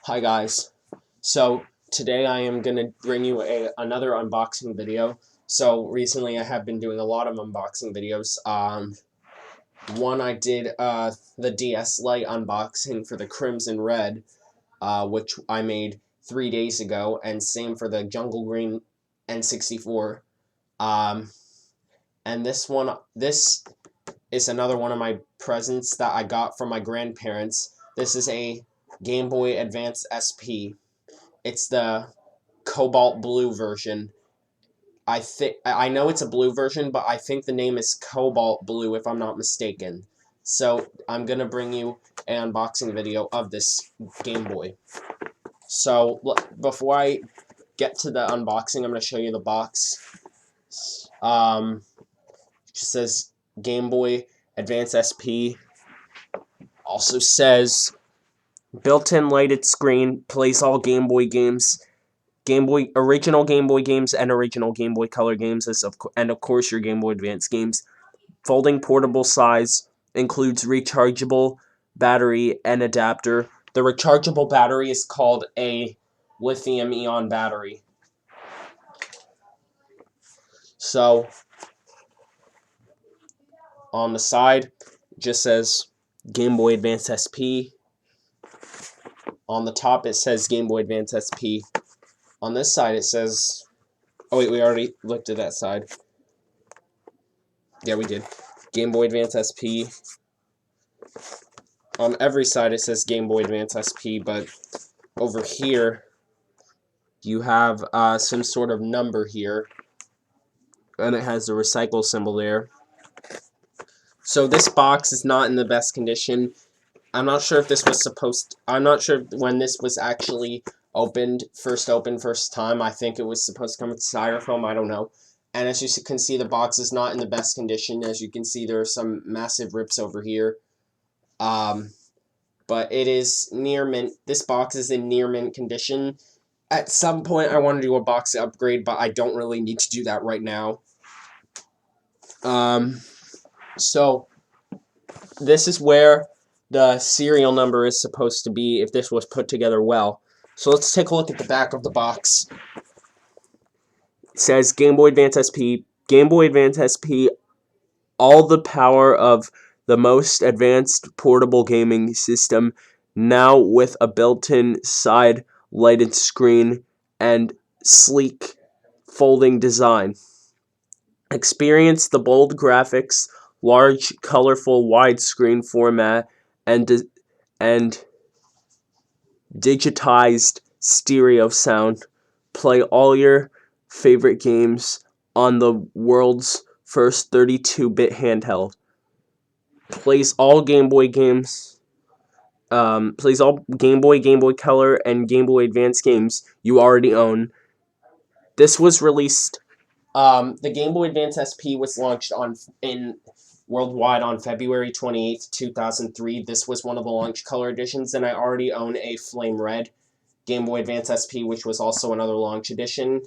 Hi guys. So today I am gonna bring you another unboxing video. So recently I have been doing a lot of unboxing videos. One I did the DS Lite unboxing for the Crimson Red, which I made 3 days ago, and same for the Jungle Green N64. And this is another one of my presents that I got from my grandparents. This is a Game Boy Advance SP. It's the Cobalt Blue version. I know it's a blue version, but I think the name is Cobalt Blue if I'm not mistaken. So I'm gonna bring you an unboxing video of this Game Boy. So before I get to the unboxing, I'm gonna show you the box. It just says Game Boy Advance SP. Also says built-in lighted screen, plays all Game Boy games. Original Game Boy games and original Game Boy Color games, and of course your Game Boy Advance games. Folding portable size, includes rechargeable battery and adapter. The rechargeable battery is called a lithium-ion battery. So on the side, it just says Game Boy Advance SP. On the top, it says Game Boy Advance SP. On this side, it says... Oh, wait, we already looked at that side. Yeah, we did. Game Boy Advance SP. On every side, it says Game Boy Advance SP, but over here, you have some sort of number here, and it has the recycle symbol there. So this box is not in the best condition. I'm not sure if this was I'm not sure when this was actually first time. I think it was supposed to come with styrofoam, I don't know. And as you can see, the box is not in the best condition. As you can see, there are some massive rips over here. But it is near mint. This box is in near mint condition. At some point, I want to do a box upgrade, but I don't really need to do that right now. So this is where the serial number is supposed to be if this was put together well. So let's take a look at the back of the box. It says Game Boy Advance SP. Game Boy Advance SP, all the power of the most advanced portable gaming system, now with a built-in side lighted screen and sleek folding design. Experience the bold graphics, large, colorful, widescreen format, and digitized stereo sound. Play all your favorite games on the world's first 32-bit handheld. Plays all Game Boy games. Plays all Game Boy Color, and Game Boy Advance games you already own. This was released. The Game Boy Advance SP was launched worldwide on February 28th, 2003. This was one of the launch color editions, and I already own a Flame Red Game Boy Advance SP, which was also another launch edition,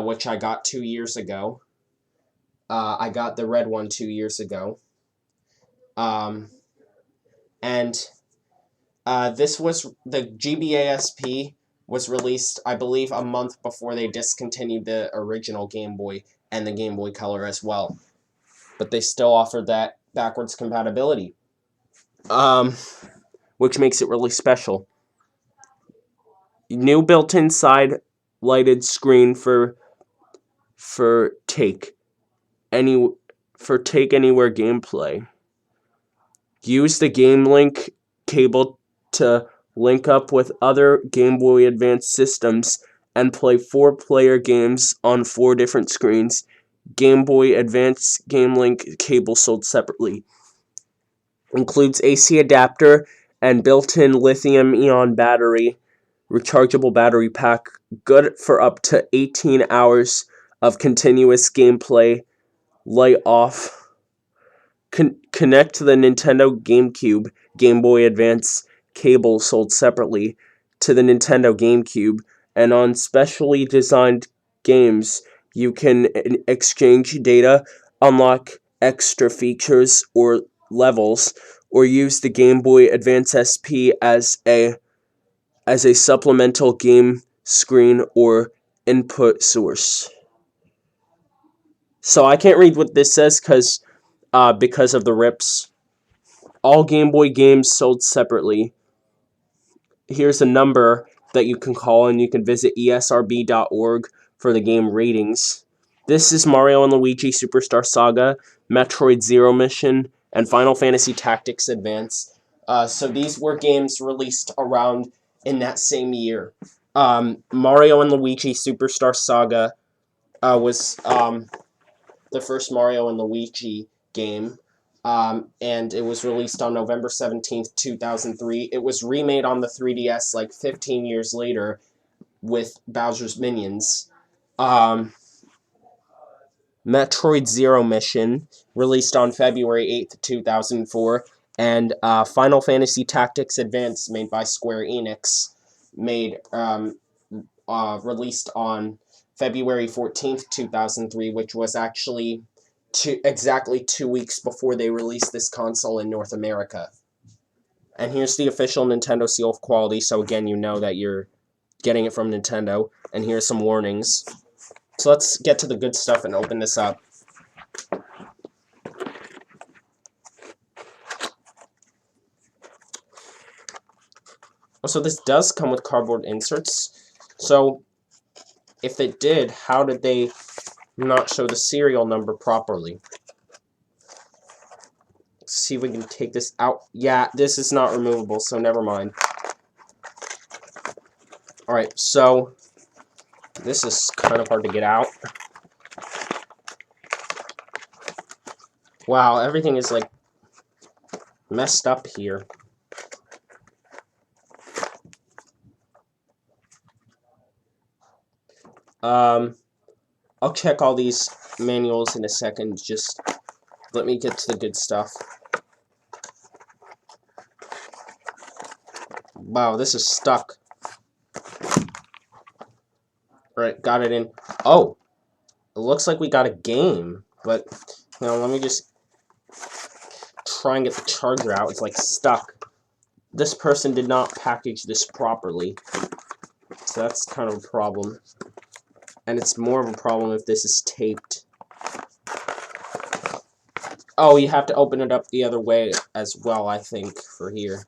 which I got 2 years ago. I got the red one 2 years ago. This was the GBA SP was released, I believe, a month before they discontinued the original Game Boy and the Game Boy Color as well. But they still offered that backwards compatibility, which makes it really special. New built-in side lighted screen for Take Anywhere gameplay. Use the Game Link cable to link up with other Game Boy Advance systems and play 4-player games on 4 different screens. Game Boy Advance Game Link cable sold separately. Includes AC adapter and built-in lithium-ion battery, rechargeable battery pack, good for up to 18 hours of continuous gameplay. Light off. Connect to the Nintendo GameCube Game Boy Advance cable sold separately to the Nintendo GameCube, and on specially designed games you can exchange data, unlock extra features or levels, or use the Game Boy Advance SP as as a supplemental game screen or input source. So I can't read what this says because of the rips. All Game Boy games sold separately. Here's a number that you can call, and you can visit esrb.org for the game ratings. This is Mario and Luigi Superstar Saga, Metroid Zero Mission, and Final Fantasy Tactics Advance. So these were games released around in that same year. Mario and Luigi Superstar Saga was the first Mario and Luigi game. And it was released on November 17th, 2003. It was remade on the 3DS like 15 years later with Bowser's Minions. Metroid Zero Mission, released on February 8th, 2004. And Final Fantasy Tactics Advance, made by Square Enix, released on February 14th, 2003, which was actually exactly 2 weeks before they released this console in North America. And here's the official Nintendo seal of quality, so again, you know that you're getting it from Nintendo. And here's some warnings. So let's get to the good stuff and open this up. So this does come with cardboard inserts. So if it did, how did they not show the serial number properly? Let's see if we can take this out. Yeah, this is not removable, so never mind. Alright, so this is kind of hard to get out. Wow, everything is like messed up here. I'll check all these manuals in a second. Just let me get to the good stuff. Wow, this is stuck. Alright, got it in. Oh, it looks like we got a game, but now let me just try and get the charger out. It's like stuck. This person did not package this properly, so that's kind of a problem. And it's more of a problem if this is taped. Oh, you have to open it up the other way as well, I think, for here.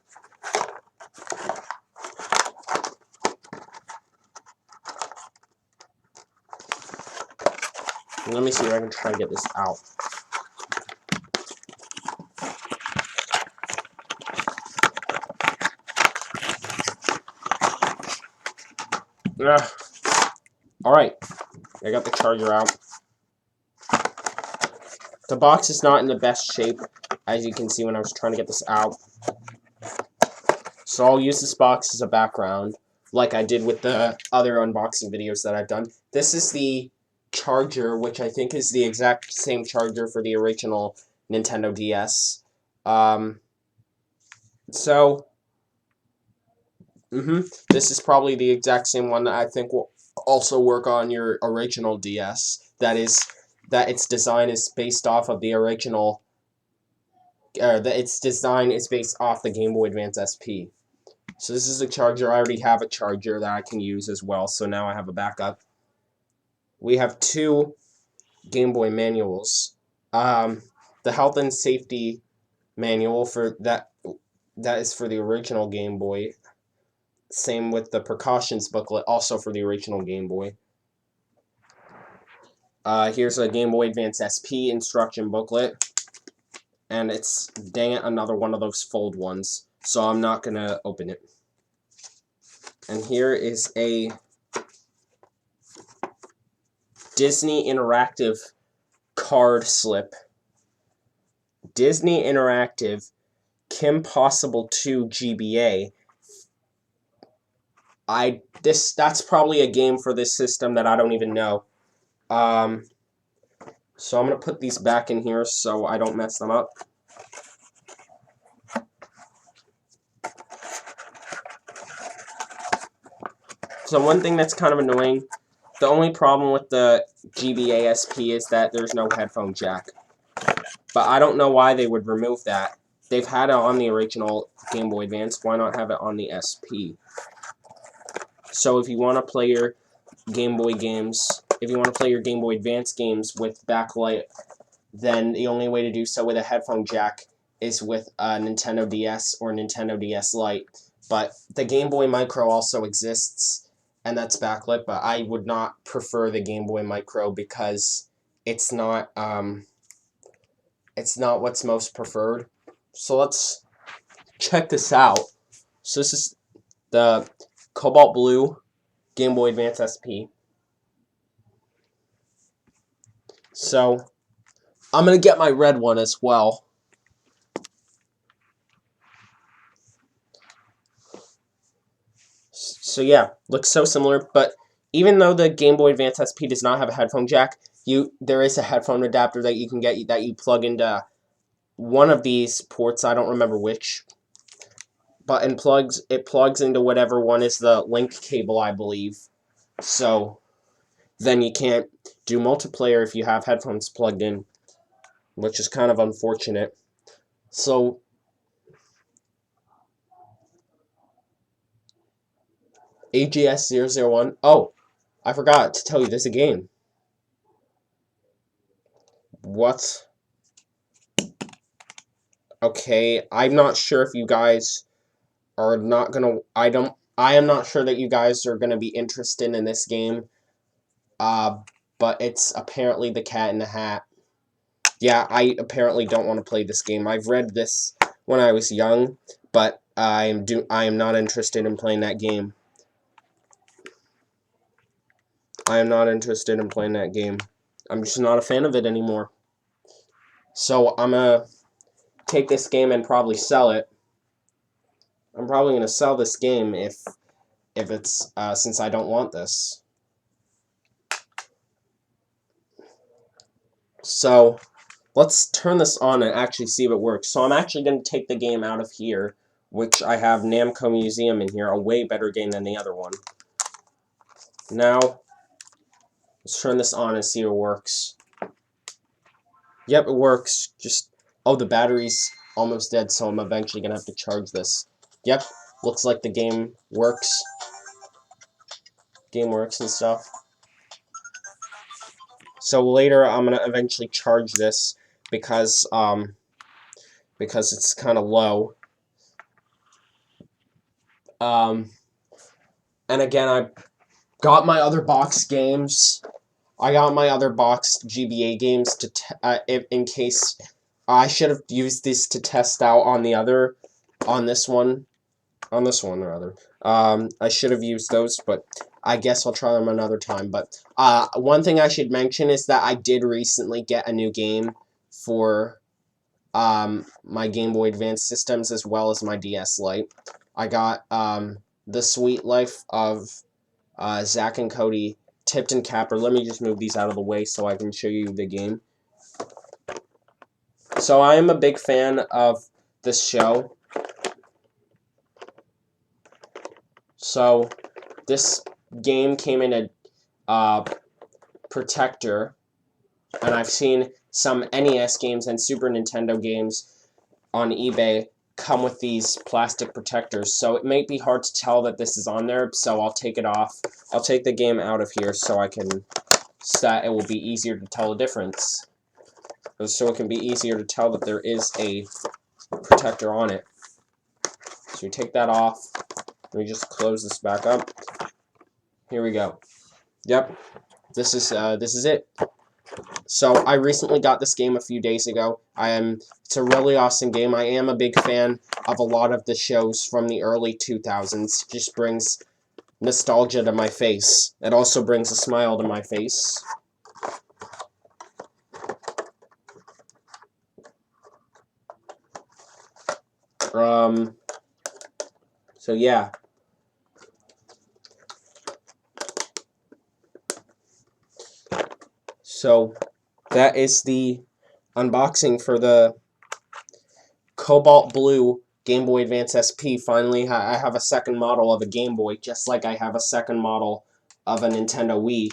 Let me see if I can try and get this out. Alright, I got the charger out. The box is not in the best shape, as you can see when I was trying to get this out. So I'll use this box as a background, like I did with the other unboxing videos that I've done. This is the charger, which I think is the exact same charger for the original Nintendo DS. This is probably the exact same one that I think will also work on your original DS. That its design is based off of the original, its design is based off the Game Boy Advance SP. So this is a charger. I already have a charger that I can use as well, so now I have a backup. We have two Game Boy manuals. The health and safety manual for that is for the original Game Boy. Same with the precautions booklet, also for the original Game Boy. Here's a Game Boy Advance SP instruction booklet. And it's, dang it, another one of those fold ones. So I'm not going to open it. And here is a Disney Interactive card slip. Disney Interactive Kim Possible 2 GBA. That's probably a game for this system that I don't even know. So I'm going to put these back in here so I don't mess them up. So one thing that's kind of annoying, the only problem with the GBA SP is that there's no headphone jack. But I don't know why they would remove that. They've had it on the original Game Boy Advance, why not have it on the SP? So if you want to play your Game Boy games, if you want to play your Game Boy Advance games with backlight, then the only way to do so with a headphone jack is with a Nintendo DS or Nintendo DS Lite. But the Game Boy Micro also exists, and that's backlit, but I would not prefer the Game Boy Micro because it's not what's most preferred. So let's check this out. So this is the Cobalt Blue Game Boy Advance SP. So I'm going to get my red one as well. So yeah, looks so similar, but even though the Game Boy Advance SP does not have a headphone jack, there is a headphone adapter that you can get that you plug into one of these ports. I don't remember which, but it plugs into whatever one is the link cable, I believe. So then you can't do multiplayer if you have headphones plugged in, which is kind of unfortunate. So AGS001. Oh, I forgot to tell you, there's a game. What? Okay, I'm not sure if you guys are not gonna. I am not sure that you guys are gonna be interested in this game. But it's apparently the Cat in the Hat. Yeah, I apparently don't want to play this game. I've read this when I was young, but I am not interested in playing that game. I am not interested in playing that game. I'm just not a fan of it anymore. So I'm gonna take this game and probably sell it. I'm probably gonna sell this game if it's since I don't want this. So let's turn this on and actually see if it works. So I'm actually going to take the game out of here, which I have Namco Museum in here, a way better game than the other one. Now, let's turn this on and see if it works. Yep, it works. Oh, the battery's almost dead, so I'm eventually going to have to charge this. Yep, looks like the game works. Game works and stuff. So later, I'm going to eventually charge this because it's kind of low. And again, I got my other box games. I got my other boxed GBA games in case I should have used this to test out on this one rather. I should have used those, but I guess I'll try them another time. But one thing I should mention is that I did recently get a new game for my Game Boy Advance systems as well as my DS Lite. I got The Sweet Life of Zack and Cody Tipped and Capper. Let me just move these out of the way so I can show you the game. So I am a big fan of this show. So this game came in a protector, and I've seen some NES games and Super Nintendo games on eBay come with these plastic protectors, so it may be hard to tell that this is on there, so I'll take it off. I'll take the game out of here so it will be easier to tell the difference. So it can be easier to tell that there is a protector on it. So we take that off. Let me just close this back up. Here we go. Yep, this is it. So I recently got this game a few days ago. It's a really awesome game. I am a big fan of a lot of the shows from the early 2000s. It just brings nostalgia to my face. It also brings a smile to my face. So yeah. So that is the unboxing for the Cobalt Blue Game Boy Advance SP. Finally, I have a second model of a Game Boy, just like I have a second model of a Nintendo Wii.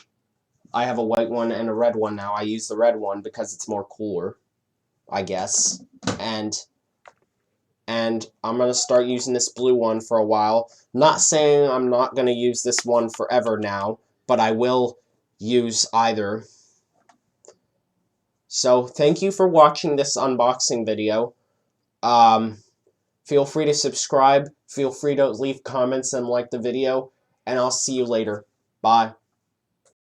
I have a white one and a red one now. I use the red one because it's more cooler, I guess. And and I'm going to start using this blue one for a while. Not saying I'm not going to use this one forever now, but I will use either. So, thank you for watching this unboxing video. Feel free to subscribe, feel free to leave comments and like the video, and I'll see you later. Bye.